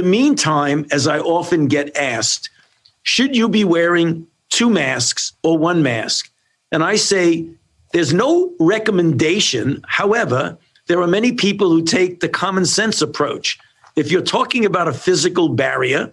In the meantime, as I often get asked, should you be wearing 2 masks or 1 mask? And I say, there's no recommendation. However, there are many people who take the common sense approach. If you're talking about a physical barrier,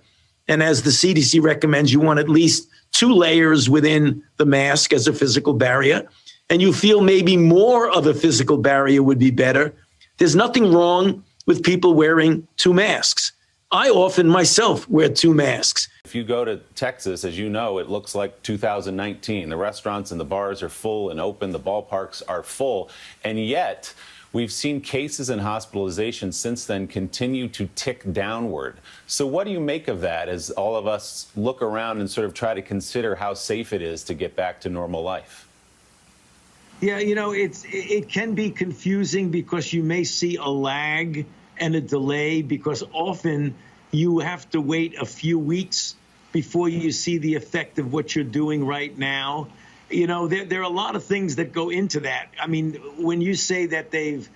and as the CDC recommends, you want at least 2 layers within the mask as a physical barrier, and you feel maybe more of a physical barrier would be better, there's nothing wrong with people wearing 2 masks. I often myself wear 2 masks. If you go to Texas, as you know, it looks like 2019. The restaurants and the bars are full and open. The ballparks are full. And yet, we've seen cases and hospitalizations since then continue to tick downward. So what do you make of that as all of us look around and sort of try to consider how safe it is to get back to normal life? Yeah, it can be confusing because you may see a lag and a delay because often you have to wait a few weeks before you see the effect of what you're doing right now. There are a lot of things that go into that. I mean, when you say that they've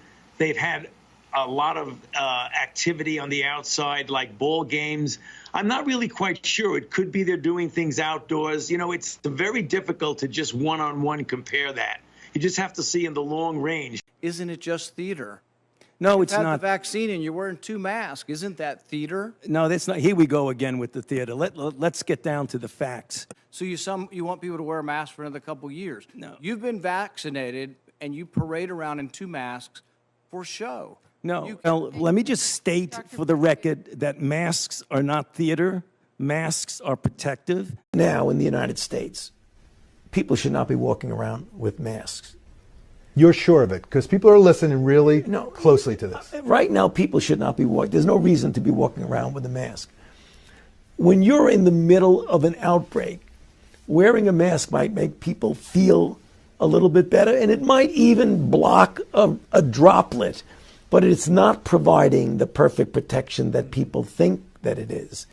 had a lot of activity on the outside, like ball games, I'm not really quite sure. It could be they're doing things outdoors. It's very difficult to just one-on-one compare that. You just have to see in the long range. Isn't it just theater? No, it's not. You have the vaccine and you're wearing 2 masks. Isn't that theater? No, that's not. Here we go again with the theater. Let's get down to the facts. So you want people to wear a mask for another couple years? No. You've been vaccinated and you parade around in 2 masks for show. No. Well, let me just state for the record that masks are not theater. Masks are protective. Now, in the United States, people should not be walking around with masks. You're sure of it? Because people are listening really closely to this. Right now, people should not be walking. There's no reason to be walking around with a mask. When you're in the middle of an outbreak, wearing a mask might make people feel a little bit better, and it might even block a droplet, but it's not providing the perfect protection that people think that it is.